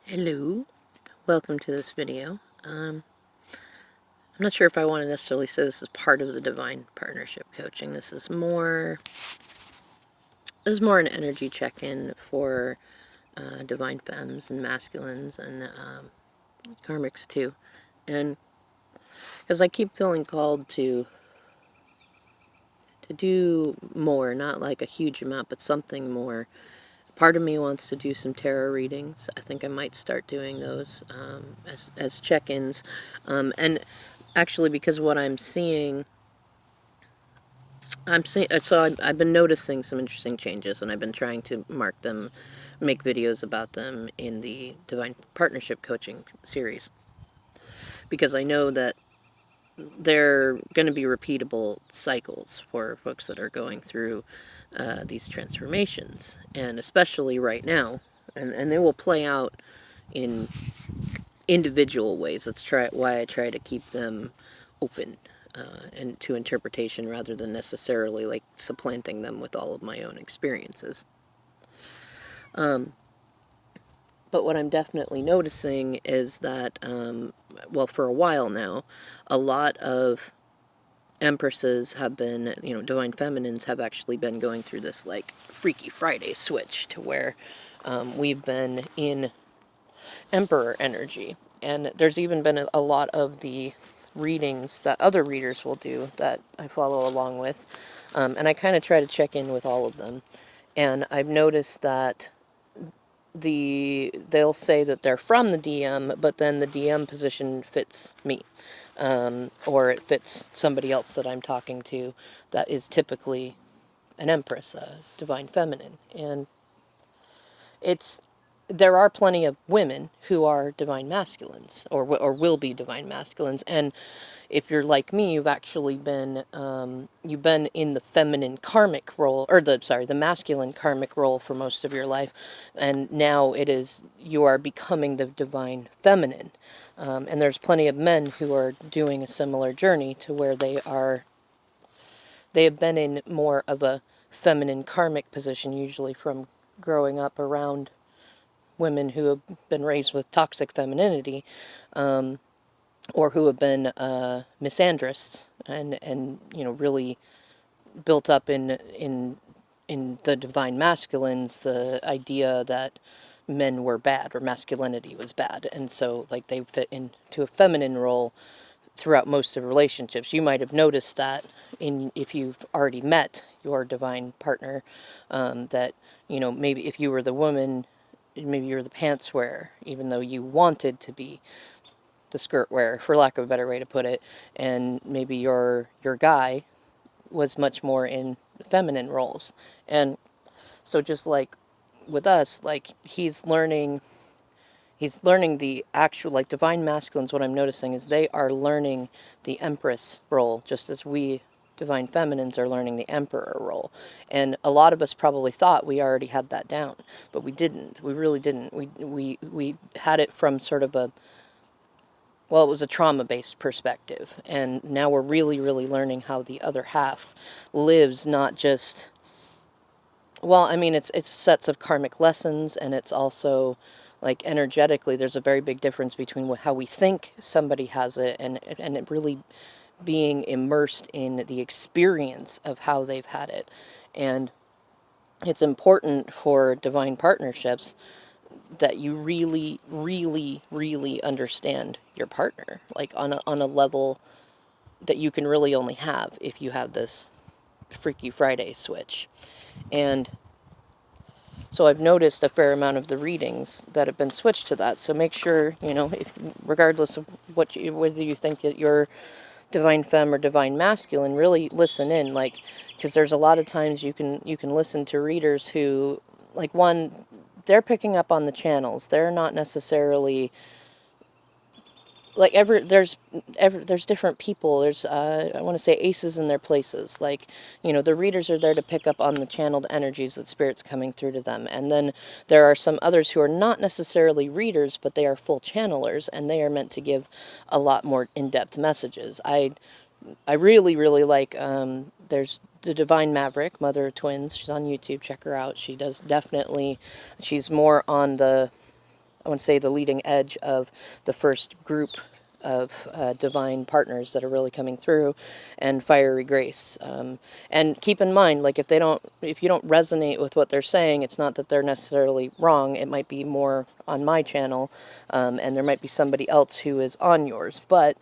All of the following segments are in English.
Hello, welcome to this video. I'm not sure if I want to necessarily say this is part of the Divine Partnership Coaching. This is more an energy check-in for Divine Femmes and Masculines and Karmics too. And because I keep feeling called to do more, not like a huge amount, but something more. Part of me wants to do some tarot readings. I think I might start doing those as check-ins. And actually, because what I'm seeing, I've been noticing some interesting changes, and I've been trying to mark them, make videos about them in the Divine Partnership Coaching series, because I know that they're going to be repeatable cycles for folks that are going through these transformations, and especially right now, and they will play out in individual ways. That's why I try to keep them open and to interpretation rather than necessarily like supplanting them with all of my own experiences. But what I'm definitely noticing is that, well, for a while now, a lot of Empresses have been, Divine Feminines have actually been going through this, like, Freaky Friday switch to where we've been in Emperor energy. And there's even been a lot of the readings that other readers will do that I follow along with. And I kind of try to check in with all of them. And I've noticed that they'll say that they're from the DM, but then the DM position fits me. Or it fits somebody else that I'm talking to that is typically an Empress, a Divine Feminine. And there are plenty of women who are Divine Masculines, or will be Divine Masculines, and if you're like me, you've actually been, you've been in the feminine karmic role, or the masculine karmic role for most of your life, and now you are becoming the Divine Feminine. And there's plenty of men who are doing a similar journey to where they have been in more of a feminine karmic position, usually from growing up around women who have been raised with toxic femininity, or who have been misandrists and really built up in the Divine Masculines the idea that men were bad or masculinity was bad, and so like they fit into a feminine role throughout most of relationships. You might have noticed that if you've already met your divine partner, that maybe if you were the woman, maybe you're the pants wearer, even though you wanted to be the skirt wearer, for lack of a better way to put it, and maybe your guy was much more in feminine roles. And so just like with us, like he's learning the actual, like, Divine Masculines. What I'm noticing is they are learning the Empress role, just as we Divine Feminines are learning the Emperor role. And a lot of us probably thought we already had that down, but we didn't. We really didn't. We had it from sort of it was a trauma-based perspective. And now we're really, really learning how the other half lives, not just, well, I mean, it's sets of karmic lessons, and it's also, like, energetically, there's a very big difference between how we think somebody has it and it really being immersed in the experience of how they've had it. And it's important for divine partnerships that you really, really, really understand your partner, like on a level that you can really only have if you have this Freaky Friday switch. And so I've noticed a fair amount of the readings that have been switched to that. So make sure, regardless of whether you think that you're Divine Femme or Divine Masculine, really listen in, like, because there's a lot of times you can listen to readers who, like, they're picking up on the channels. They're not necessarily, like, there's different people. There's I want to say aces in their places. Like, the readers are there to pick up on the channeled energies that Spirit's coming through to them. And then there are some others who are not necessarily readers, but they are full channelers, and they are meant to give a lot more in-depth messages. I really, really like, there's the Divine Maverick, Mother of Twins. She's on YouTube. Check her out. She's more on the I want to say, the leading edge of the first group of divine partners that are really coming through, and fiery grace. And keep in mind, like, if you don't resonate with what they're saying, it's not that they're necessarily wrong. It might be more on my channel, and there might be somebody else who is on yours. But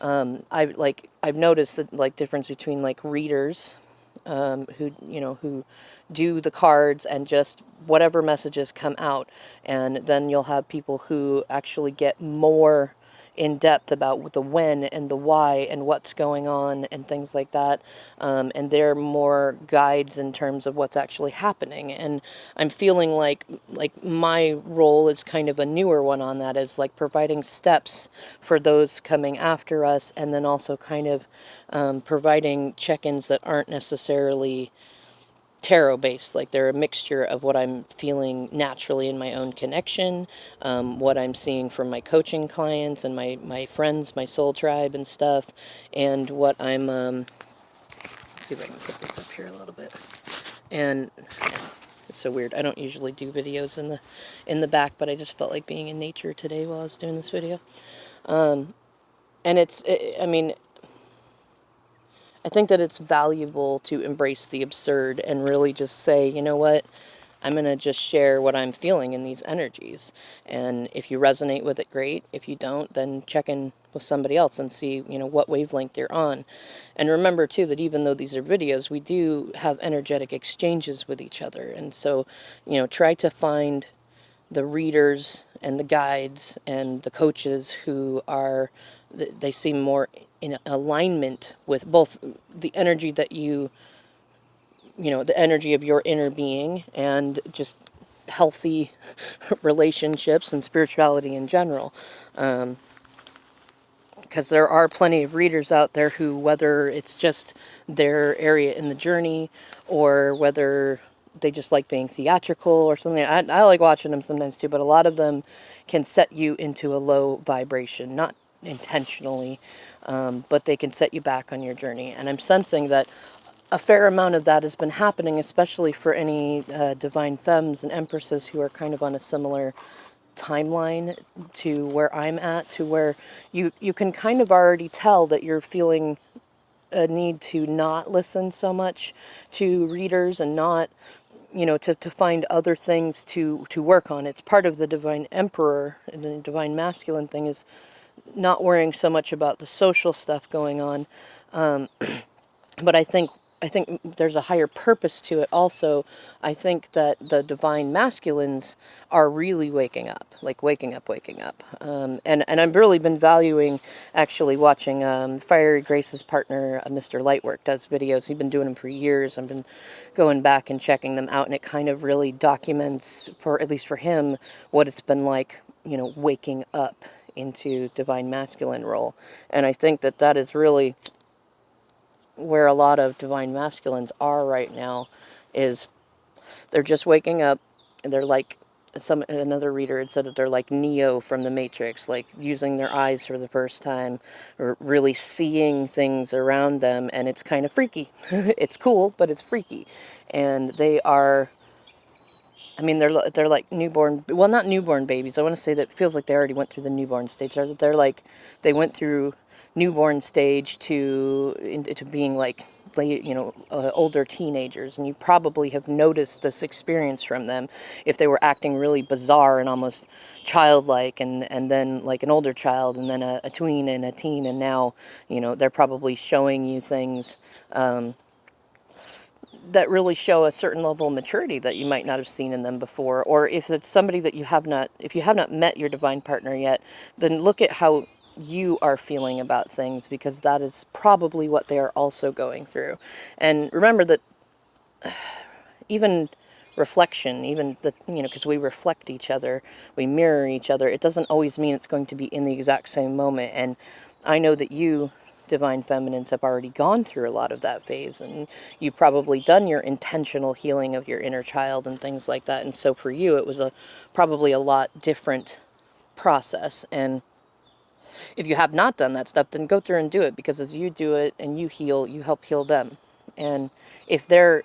I've noticed that, like, difference between, like, readers who do the cards and just whatever messages come out, and then you'll have people who actually get more in depth about the when and the why and what's going on and things like that, and they're more guides in terms of what's actually happening. And I'm feeling like my role is kind of a newer one on that, is like providing steps for those coming after us, and then also kind of providing check-ins that aren't necessarily tarot based. Like, they're a mixture of what I'm feeling naturally in my own connection, what I'm seeing from my coaching clients and my friends, my soul tribe and stuff, and what I'm let's see if I can put this up here a little bit. And it's so weird, I don't usually do videos in the back, but I just felt like being in nature today while I was doing this video. And I mean, I think that it's valuable to embrace the absurd and really just say, you know what, I'm going to just share what I'm feeling in these energies. And if you resonate with it, great. If you don't, then check in with somebody else and see, what wavelength they're on. And remember, too, that even though these are videos, we do have energetic exchanges with each other. And so, try to find the readers and the guides and the coaches who they seem more in alignment with both the energy that the energy of your inner being, and just healthy relationships and spirituality in general. Because there are plenty of readers out there who, whether it's just their area in the journey, or whether they just like being theatrical or something. I like watching them sometimes too, but a lot of them can set you into a low vibration, not intentionally, but they can set you back on your journey. And I'm sensing that a fair amount of that has been happening, especially for any divine femmes and empresses who are kind of on a similar timeline to where I'm at, to where you can kind of already tell that you're feeling a need to not listen so much to readers, and not, to find other things to work on. It's part of the divine emperor and the divine masculine thing, is not worrying so much about the social stuff going on. But I think there's a higher purpose to it also. I think that the divine masculines are really waking up, like waking up. And I've really been valuing actually watching Fiery Grace's partner, Mr. Lightwork, does videos. He's been doing them for years. I've been going back and checking them out, and it kind of really documents, for at least for him, what it's been like, waking up into divine masculine role. And I think that is really where a lot of divine masculines are right now, is they're just waking up, and they're like, another reader had said that they're like Neo from the Matrix, like using their eyes for the first time, or really seeing things around them, and it's kind of freaky. It's cool, but it's freaky. And they are, I mean, they're like newborn, well, not newborn babies. I want to say that it feels like they already went through the newborn stage. They're like, they went through newborn stage into being like, older teenagers. And you probably have noticed this experience from them, if they were acting really bizarre and almost childlike, and then like an older child, and then a tween and a teen, and now, they're probably showing you things that really show a certain level of maturity that you might not have seen in them before. Or if it's somebody that you have not met your divine partner yet, then look at how you are feeling about things, because that is probably what they are also going through. And remember that even reflection, even because we reflect each other, we mirror each other, it doesn't always mean it's going to be in the exact same moment. And I know that you divine feminines have already gone through a lot of that phase, and you've probably done your intentional healing of your inner child and things like that. And so for you, it was probably a lot different process. And if you have not done that stuff, then go through and do it, because as you do it and you heal, you help heal them. And if they're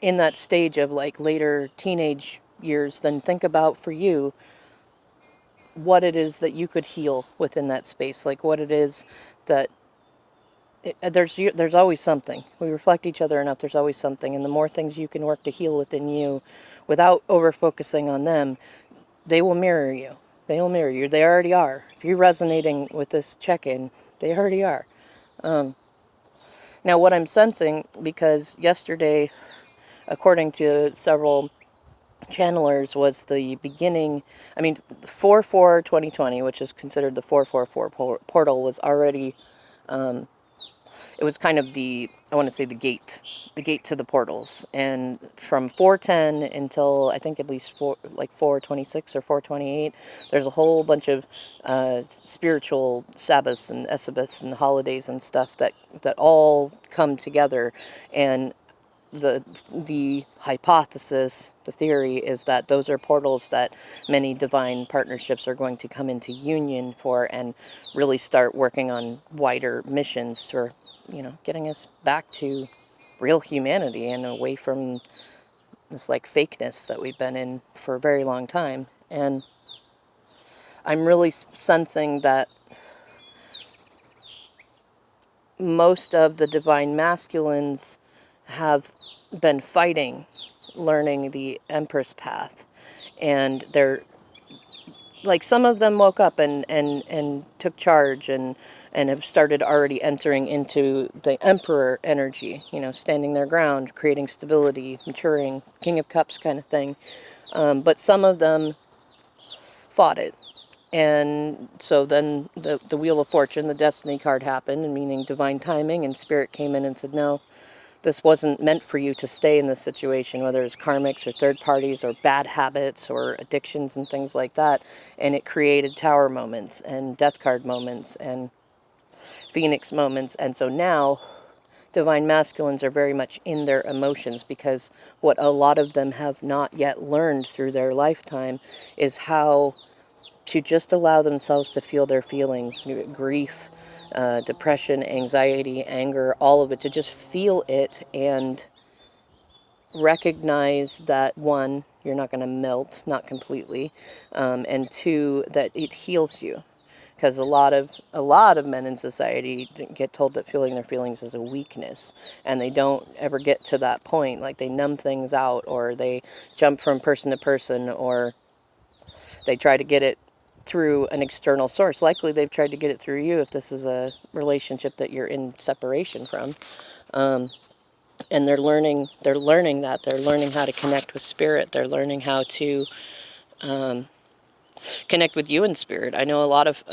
in that stage of like later teenage years, then think about, for you, what it is that you could heal within that space, like what it is that there's always something. We reflect each other enough, there's always something, and the more things you can work to heal within you without over focusing on them, they will mirror you. They will mirror you. They already are. If you're resonating with this check-in, they already are. Now what I'm sensing, because yesterday, according to several channelers, was the beginning, I mean, 4/4/2020, which is considered the 444 portal, was already, it was kind of the, I want to say the gate to the portals. And from 410 until I think at least 426 or 428, there's a whole bunch of spiritual Sabbaths and Esabiths and holidays and stuff that all come together. And the hypothesis, the theory, is that those are portals that many divine partnerships are going to come into union for and really start working on wider missions for, getting us back to real humanity and away from this like fakeness that we've been in for a very long time. And I'm really sensing that most of the divine masculines have been fighting learning the Empress path, and they're like, some of them woke up and took charge and have started already entering into the Emperor energy, standing their ground, creating stability, maturing, King of Cups kind of thing. But some of them fought it. And so then the Wheel of Fortune, the Destiny card happened, and meaning divine timing, and Spirit came in and said, no, this wasn't meant for you to stay in this situation, whether it's karmics or third parties or bad habits or addictions and things like that. And it created Tower moments and Death card moments and Phoenix moments. And so now divine masculines are very much in their emotions, because what a lot of them have not yet learned through their lifetime is how to just allow themselves to feel their feelings, grief, depression, anxiety, anger, all of it, to just feel it and recognize that, one, you're not going to melt, not completely, and two, that it heals you. Because a lot of men in society get told that feeling their feelings is a weakness, and they don't ever get to that point. Like, they numb things out, or they jump from person to person, or they try to get it through an external source. Likely they've tried to get it through you if this is a relationship that you're in separation from. And they're learning that. They're learning how to connect with Spirit. They're learning how to connect with you in Spirit. I know a lot of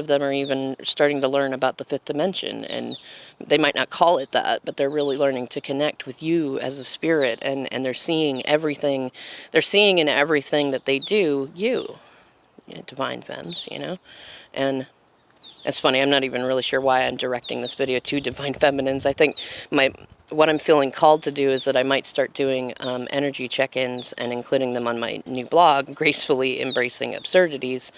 them are even starting to learn about the fifth dimension, and they might not call it that, but they're really learning to connect with you as a spirit, and they're seeing everything. They're seeing in everything that they do, you. Divine femmes, and it's funny, I'm not even really sure why I'm directing this video to divine feminines. I think what I'm feeling called to do is that I might start doing energy check-ins and including them on my new blog, Gracefully Embracing Absurdities,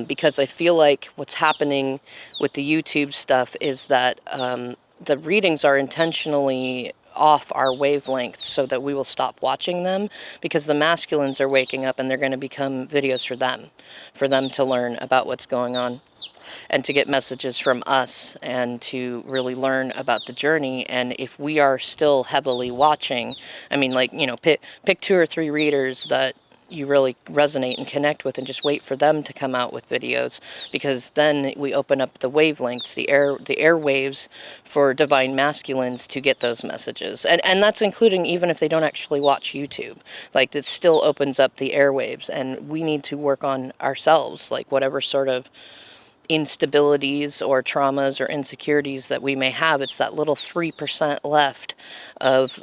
because I feel like what's happening with the YouTube stuff is that the readings are intentionally off our wavelength so that we will stop watching them, because the masculines are waking up and they're going to become videos for them to learn about what's going on and to get messages from us and to really learn about the journey. And if we are still heavily watching, I mean, like, pick 2 or 3 readers that you really resonate and connect with, and just wait for them to come out with videos, because then we open up the wavelengths, the airwaves for divine masculines to get those messages. And that's including even if they don't actually watch YouTube. Like, it still opens up the airwaves, and we need to work on ourselves, like whatever sort of instabilities or traumas or insecurities that we may have. It's that little 3% left of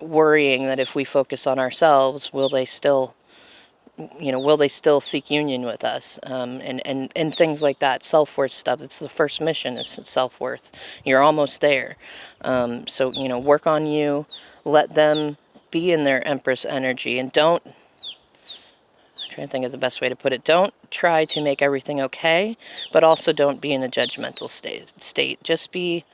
worrying that if we focus on ourselves, will they still seek union with us, and things like that. Self-worth stuff. It's the first mission, is self-worth. You're almost there. So work on you. Let them be in their Empress energy, and don't, I'm trying to think of the best way to put it, don't try to make everything okay, but also don't be in a judgmental state. Just be,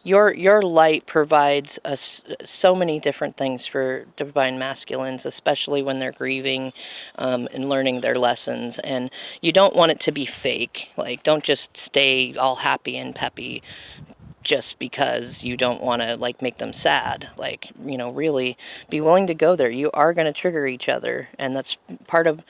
your light provides us so many different things for divine masculines, especially when they're grieving and learning their lessons. And you don't want it to be fake. Like, don't just stay all happy and peppy just because you don't want to like make them sad. Like, really be willing to go there. You are going to trigger each other, and that's part of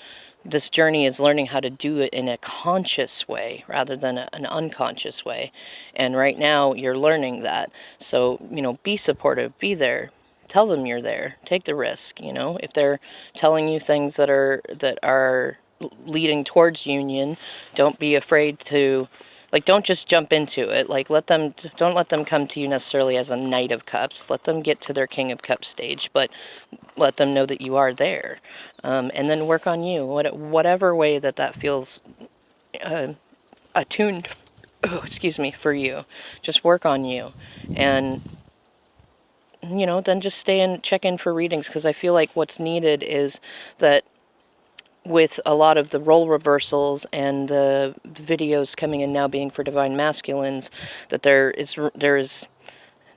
this journey, is learning how to do it in a conscious way rather than an unconscious way. And right now you're learning that. So, be supportive, be there. Tell them you're there. Take the risk, if they're telling you things that are leading towards union, don't be afraid to, like, don't just jump into it. Like, don't let them come to you necessarily as a Knight of Cups. Let them get to their King of Cups stage, but let them know that you are there. And then work on you, whatever way that feels attuned, excuse me, for you. Just work on you. And, then just check in for readings, because I feel like what's needed is that with a lot of the role reversals and the videos coming in now being for divine masculines, that there is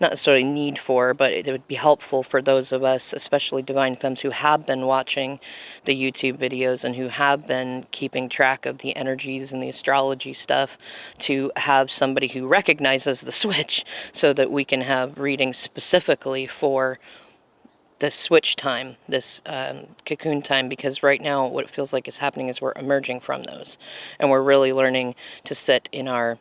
not necessarily need for, but it would be helpful for those of us, especially divine femmes, who have been watching the YouTube videos and who have been keeping track of the energies and the astrology stuff, to have somebody who recognizes the switch, so that we can have readings specifically for this switch time, this cocoon time, because right now what it feels like is happening is we're emerging from those, and we're really learning to sit in our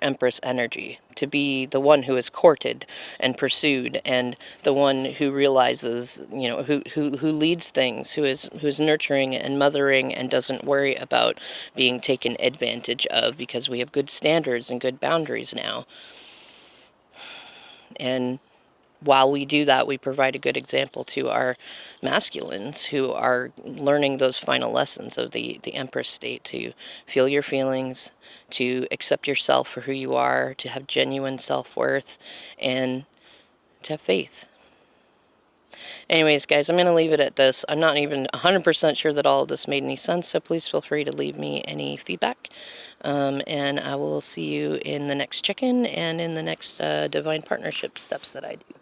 Empress energy, to be the one who is courted and pursued, and the one who realizes, who leads things, who's nurturing and mothering, and doesn't worry about being taken advantage of, because we have good standards and good boundaries now. And while we do that, we provide a good example to our masculines who are learning those final lessons of the Empress state, to feel your feelings, to accept yourself for who you are, to have genuine self-worth, and to have faith. Anyways, guys, I'm going to leave it at this. I'm not even 100% sure that all of this made any sense, so please feel free to leave me any feedback. And I will see you in the next check-in and in the next Divine Partnership steps that I do.